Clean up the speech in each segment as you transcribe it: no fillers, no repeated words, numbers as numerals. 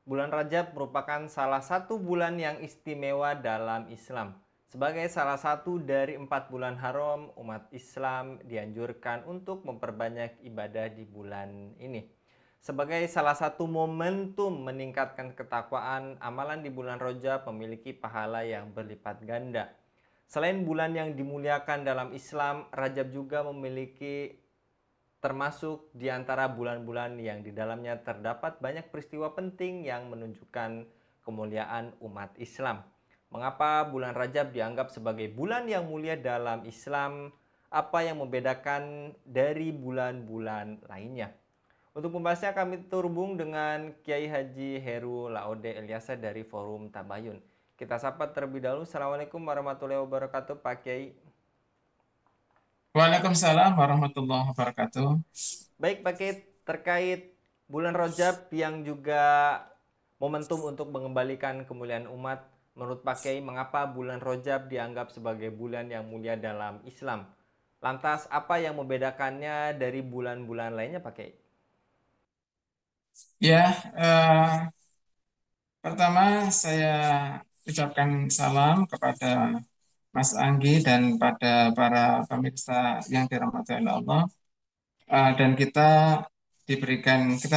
Bulan Rajab merupakan salah satu bulan yang istimewa dalam Islam. Sebagai salah satu dari 4 bulan haram, umat Islam dianjurkan untuk memperbanyak ibadah di bulan ini. Sebagai salah satu momentum meningkatkan ketakwaan, amalan di bulan Rajab memiliki pahala yang berlipat ganda. Selain bulan yang dimuliakan dalam Islam, Rajab juga memiliki termasuk di antara bulan-bulan yang di dalamnya terdapat banyak peristiwa penting yang menunjukkan kemuliaan umat Islam. Mengapa bulan Rajab dianggap sebagai bulan yang mulia dalam Islam? Apa yang membedakan dari bulan-bulan lainnya? Untuk membahasnya kami terhubung dengan Kiai Haji Heru Laode Elyasa dari Forum Tabayun. Kita sapa terlebih dahulu. Assalamualaikum warahmatullahi wabarakatuh Pak Kiai. Waalaikumsalam warahmatullahi wabarakatuh. Baik, pakai terkait bulan Rajab yang juga momentum untuk mengembalikan kemuliaan umat. Menurut Pak Kiai, mengapa bulan Rajab dianggap sebagai bulan yang mulia dalam Islam? Lantas, apa yang membedakannya dari bulan-bulan lainnya, Pak Kiai? Ya, pertama saya ucapkan salam kepada Mas Anggi dan pada para pemirsa yang dirahmati oleh Allah. Dan kita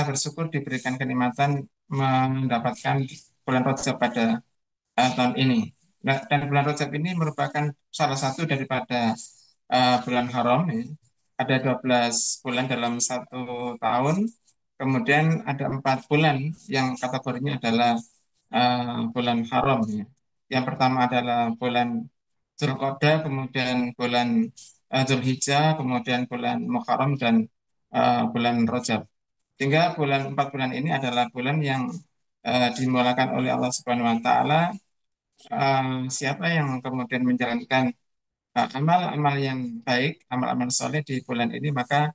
bersyukur diberikan kenikmatan mendapatkan bulan Rajab pada tahun ini. Nah, dan bulan Rajab ini merupakan salah satu daripada bulan haram. Ya. Ada 12 bulan dalam satu tahun. Kemudian ada 4 bulan yang kategorinya adalah bulan haram. Ya. Yang pertama adalah bulan Zulqa'dah, kemudian bulan Zulhijjah, kemudian bulan Muharram dan bulan Rajab. Sehingga 4 bulan ini adalah bulan yang dimulakan oleh Allah Subhanahu Wa Taala. Siapa yang kemudian menjalankan amal-amal yang baik, amal-amal soleh di bulan ini, maka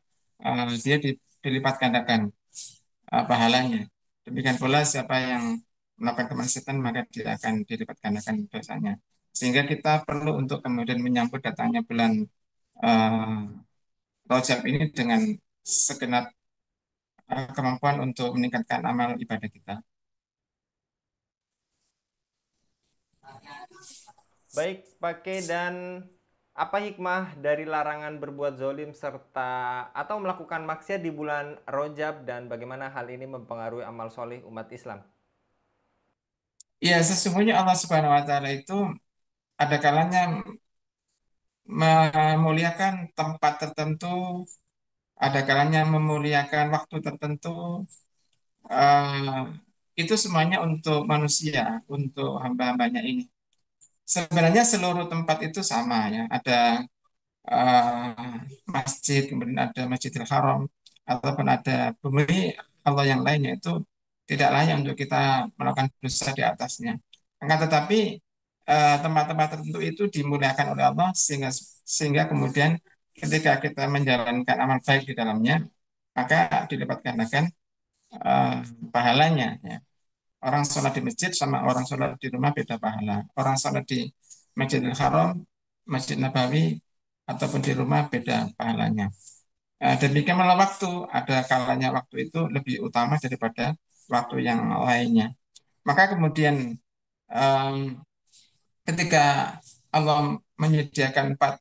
dia dilipat gandakan pahalanya. Demikian pula siapa yang melakukan kemaksiatan, maka dia akan dilipat gandakan dosanya. Sehingga kita perlu untuk kemudian menyambut datangnya bulan uh, Rajab ini dengan segenap kemampuan untuk meningkatkan amal ibadah kita. Baik, Pak Kiai, dan apa hikmah dari larangan berbuat zolim serta atau melakukan maksiat di bulan Rajab dan bagaimana hal ini mempengaruhi amal soleh umat Islam? Ya, sesungguhnya Allah Subhanahu Wa Taala itu ada kalanya memuliakan tempat tertentu, ada kalanya memuliakan waktu tertentu. eh, itu semuanya untuk manusia, untuk hamba-hambanya ini. Sebenarnya seluruh tempat itu sama ya. Ada masjid, kemudian ada Masjidil Haram, ataupun ada bumi Allah yang lainnya itu tidak layak untuk kita melakukan dosa di atasnya. Akan tetapi tempat-tempat tertentu itu dimuliakan oleh Allah sehingga kemudian ketika kita menjalankan amal baik di dalamnya, maka dilipat gandakan eh, pahalanya. Ya. Orang sholat di masjid sama orang sholat di rumah beda pahala. Orang sholat di Masjidil Haram, Masjid Nabawi, ataupun di rumah beda pahalanya. Demikian malah waktu, ada kalanya waktu itu lebih utama daripada waktu yang lainnya. Maka kemudian em, ketika Allah menyediakan 4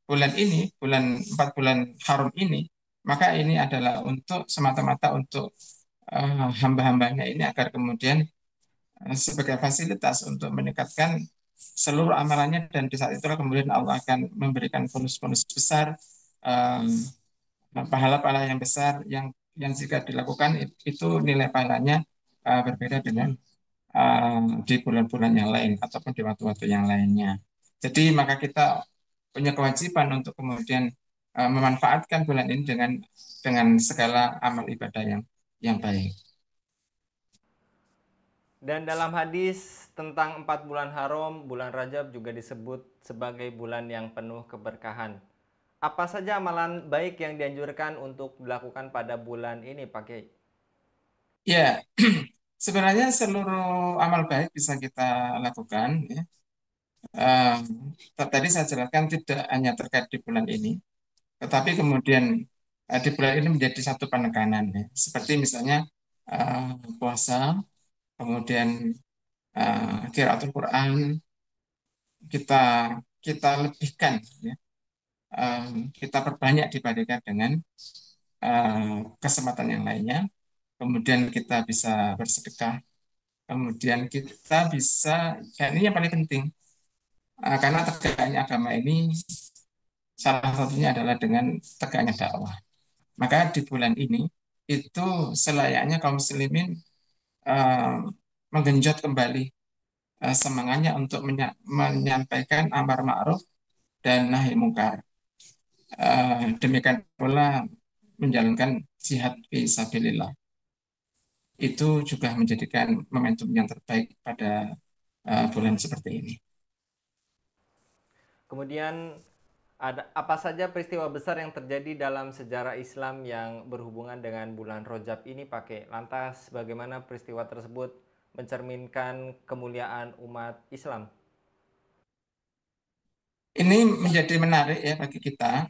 bulan ini, 4 bulan haram ini, maka ini adalah untuk semata-mata untuk hamba-hambanya ini agar kemudian sebagai fasilitas untuk meningkatkan seluruh amalannya dan di saat itulah kemudian Allah akan memberikan bonus-bonus besar, eh, pahala-pahala yang besar yang jika dilakukan itu nilai pahalanya berbeda dengan di bulan-bulan yang lain ataupun di waktu-waktu yang lainnya. Jadi maka kita punya kewajiban untuk kemudian memanfaatkan bulan ini dengan segala amal ibadah yang baik. Dan dalam hadis tentang 4 bulan haram, bulan Rajab juga disebut sebagai bulan yang penuh keberkahan. Apa saja amalan baik yang dianjurkan untuk dilakukan pada bulan ini, Pak Kiai? Ya, sebenarnya seluruh amal baik bisa kita lakukan. Ya. Eh, Tadi saya jelaskan tidak hanya terkait di bulan ini, tetapi kemudian di bulan ini menjadi satu penekanan. Ya. Seperti misalnya puasa, kemudian qiraatul Quran kita kita lebihkan, ya. Kita perbanyak dibandingkan dengan kesempatan yang lainnya. Kemudian kita bisa bersedekah, kemudian kita bisa, dan ini yang paling penting, karena tegaknya agama ini salah satunya adalah dengan tegaknya dakwah. Maka di bulan ini itu selayaknya kaum muslimin eh, menggenjot kembali semangatnya untuk menyampaikan amar ma'ruf dan nahi mungkar. Demikian pula menjalankan jihad fi sabilillah. Itu juga menjadikan momentum yang terbaik pada bulan seperti ini. Kemudian ada apa saja peristiwa besar yang terjadi dalam sejarah Islam yang berhubungan dengan bulan Rajab ini, Pakai? Lantas bagaimana peristiwa tersebut mencerminkan kemuliaan umat Islam? Ini menjadi menarik ya bagi kita.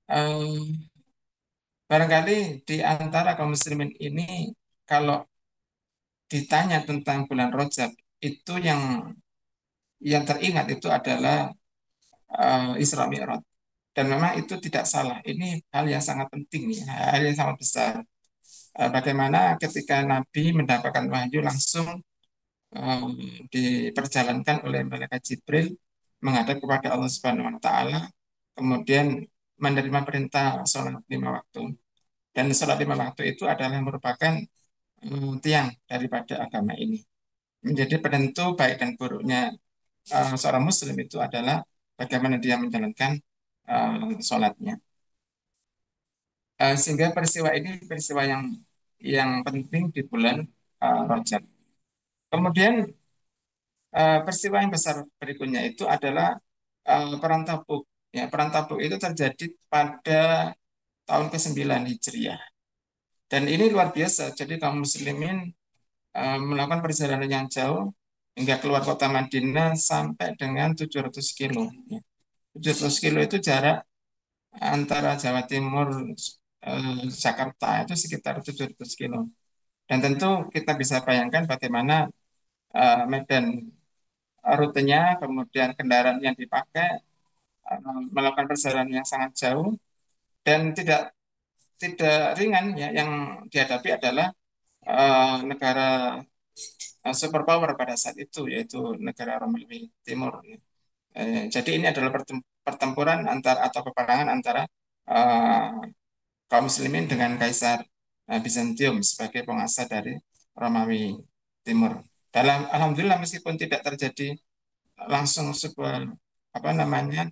Eh, Barangkali di antara kaum muslimin ini, kalau ditanya tentang bulan Rajab, itu yang teringat itu adalah Isra Mi'raj. Dan memang itu tidak salah. Ini hal yang sangat penting, ya, hal yang sangat besar. Bagaimana ketika Nabi mendapatkan wahyu langsung eh, diperjalankan oleh malaikat Jibril menghadap kepada Allah Subhanahu wa taala, kemudian menerima perintah sholat 5 waktu. Dan sholat 5 waktu itu adalah merupakan tiang daripada agama ini. Menjadi penentu baik dan buruknya seorang muslim itu adalah bagaimana dia menjalankan sholatnya. Sehingga peristiwa ini peristiwa yang penting di bulan Rajab. Kemudian peristiwa yang besar berikutnya itu adalah Perang Tabuk. Ya, Perang Tabuk itu terjadi pada tahun ke-9 Hijriah. Dan ini luar biasa. Jadi kaum muslimin melakukan perjalanan yang jauh hingga keluar kota Madinah sampai dengan 700 kilo. Ya. 700 kilo itu jarak antara Jawa Timur Jakarta itu sekitar 700 kilo. Dan tentu kita bisa bayangkan bagaimana medan rutenya, kemudian kendaraan yang dipakai, melakukan perjalanan yang sangat jauh dan tidak tidak ringan, ya. Yang dihadapi adalah negara superpower pada saat itu, yaitu negara Romawi Timur. Jadi ini adalah pertempuran atau peperangan antara eh, kaum muslimin dengan Kaisar Bizantium sebagai penguasa dari Romawi Timur. Alhamdulillah, meskipun tidak terjadi langsung sebuah apa namanya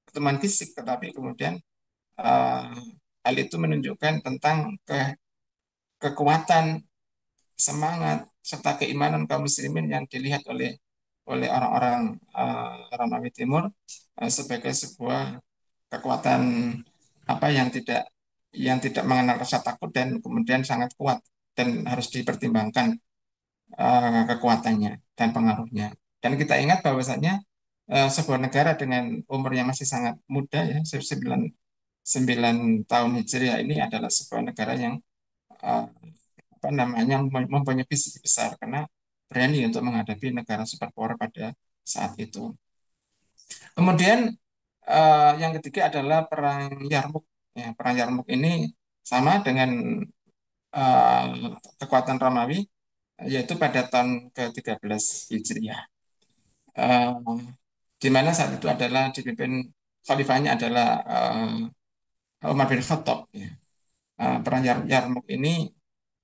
pertemuan fisik, tetapi kemudian eh, hal itu menunjukkan tentang kekuatan, semangat serta keimanan kaum muslimin yang dilihat oleh oleh orang-orang Romawi Timur sebagai sebuah kekuatan apa yang tidak mengenal rasa takut dan kemudian sangat kuat dan harus dipertimbangkan kekuatannya dan pengaruhnya. Dan kita ingat bahwasanya sebuah negara dengan umur yang masih sangat muda, ya, 9 tahun Hijriah, ini adalah sebuah negara yang eh, apa namanya mempunyai visi besar karena berani untuk menghadapi negara superpower pada saat itu. Kemudian yang ketiga adalah perang Yarmuk. Ya, perang Yarmuk ini sama dengan eh, kekuatan Romawi, yaitu pada tahun ke-13 Hijriah. Eh, di mana saat itu adalah dipimpin khalifahnya adalah Umar bin Khattab. Ya. Perang Yarmuk ini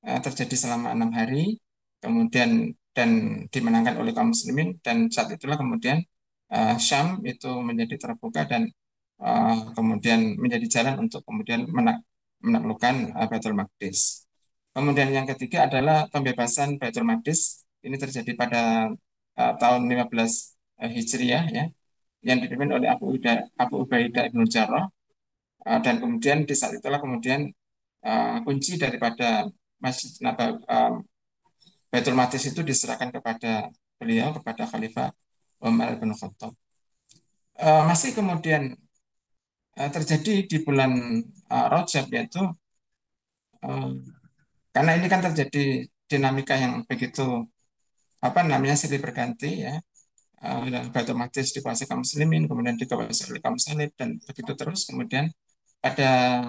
terjadi selama 6 hari, kemudian dan dimenangkan oleh kaum muslimin, dan saat itulah kemudian Syam itu menjadi terbuka dan kemudian menjadi jalan untuk kemudian menaklukkan Baitul Maqdis. Kemudian yang ketiga adalah pembebasan Baitul Maqdis. Ini terjadi pada tahun 15 Hijriah, ya, yang dipimpin oleh Abu Ubaidah ibn Jarrah. Dan kemudian di saat itulah kemudian kunci daripada Masjid Nabawi, Baitul Maqdis itu diserahkan kepada beliau, kepada Khalifah Umar bin Khattab. Masih kemudian terjadi di bulan Rajab, yaitu eh, karena ini kan terjadi dinamika yang begitu apa namanya silih berganti ya. Dan Baitul Maqdis dikuasai kaum muslimin, kemudian dikuasai oleh kaum salib dan begitu terus. Kemudian pada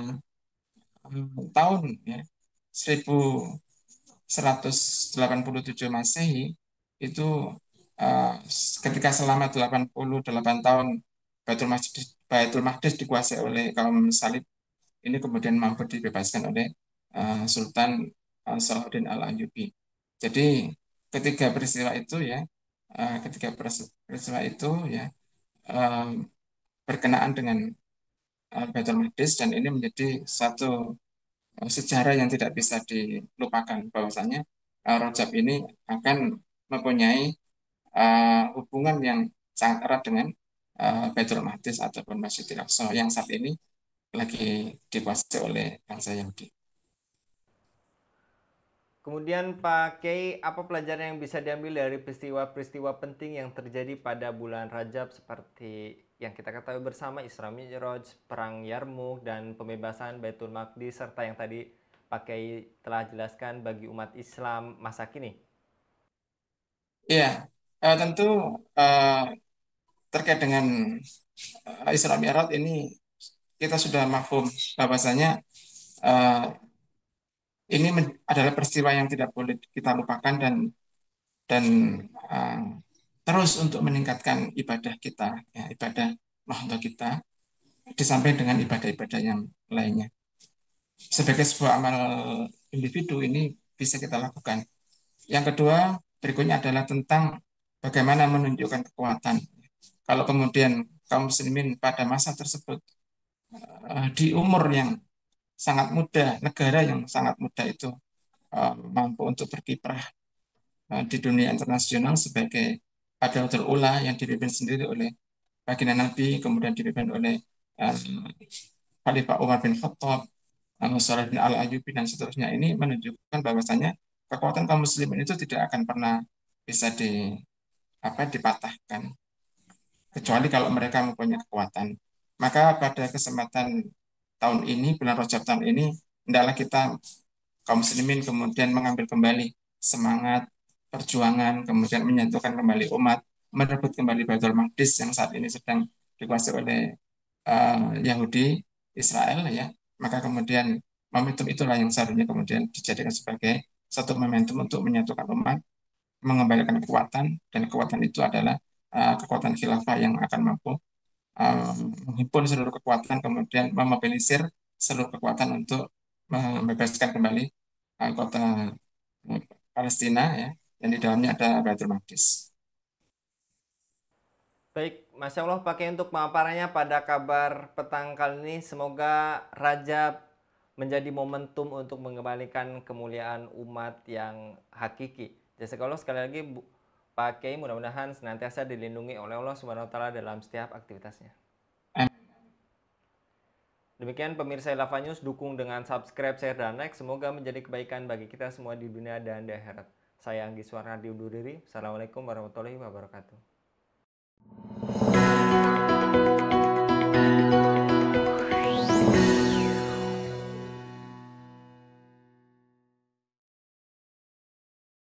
tahun ya 1187 Masehi itu eh, ketika selama 88 tahun Baitul Maqdis dikuasai oleh kaum salib, ini kemudian mampu dibebaskan oleh Sultan Salahuddin Al-Ayyubi. Jadi ketika peristiwa itu ya, peristiwa itu ya eh, berkenaan dengan Baitul Maqdis, dan ini menjadi satu sejarah yang tidak bisa dilupakan bahwasanya Rajab ini akan mempunyai hubungan yang sangat erat dengan Baitul Maqdis ataupun Masjidil Aqsa yang saat ini lagi dikuasai oleh bangsa Yahudi. Kemudian Pak Kiai, apa pelajaran yang bisa diambil dari peristiwa-peristiwa penting yang terjadi pada bulan Rajab seperti yang kita ketahui bersama Isra Mi'raj, Perang Yarmuk, dan pembebasan Baitul Maqdis, serta yang tadi Pak Kiai telah jelaskan bagi umat Islam masa kini? Ya, tentu eh, terkait dengan Isra Mi'raj ini kita sudah mafhum bahwasanya eh, ini adalah peristiwa yang tidak boleh kita lupakan, dan uh, terus untuk meningkatkan ibadah kita, ya, ibadah mahdoh kita, disampaikan dengan ibadah-ibadah yang lainnya. Sebagai sebuah amal individu ini bisa kita lakukan. Yang kedua, berikutnya adalah tentang bagaimana menunjukkan kekuatan. Kalau kemudian kaum muslimin pada masa tersebut di umur yang sangat muda, negara yang sangat muda itu mampu untuk berkiprah di dunia internasional sebagai Adawatul Ula yang dipimpin sendiri oleh baginda Nabi, kemudian dipimpin oleh uh, Khalifah Umar bin Khattab, Salahuddin Al-Ayyubi dan seterusnya. Ini menunjukkan bahwasanya kekuatan kaum muslimin itu tidak akan pernah bisa dipatahkan kecuali kalau mereka mempunyai kekuatan. Maka pada kesempatan tahun ini, bulan Rajab tahun ini, hendaklah kita kaum muslimin kemudian mengambil kembali semangat perjuangan, kemudian menyatukan kembali umat, merebut kembali Baitul Maqdis yang saat ini sedang dikuasai oleh Yahudi Israel ya. Maka kemudian momentum itulah yang seharusnya kemudian dijadikan sebagai satu momentum untuk menyatukan umat, mengembalikan kekuatan, dan kekuatan itu adalah kekuatan khilafah yang akan mampu uh, menghimpun seluruh kekuatan, kemudian memobilisir seluruh kekuatan untuk membebaskan kembali kota Palestina ya, yang di dalamnya ada Baitul Maqdis. Baik, Masya Allah pakai untuk pemaparannya pada kabar petang kali ini. Semoga Rajab menjadi momentum untuk mengembalikan kemuliaan umat yang hakiki. Jazakallah sekali lagi Pak Kiai, mudah-mudahan senantiasa dilindungi oleh Allah Subhanahu wa taala dalam setiap aktivitasnya. Demikian pemirsa Ilava News, dukung dengan subscribe, share, dan like. Semoga menjadi kebaikan bagi kita semua di dunia dan di akhirat. Saya Anggi Suwarnadi undur diri. Assalamualaikum warahmatullahi wabarakatuh.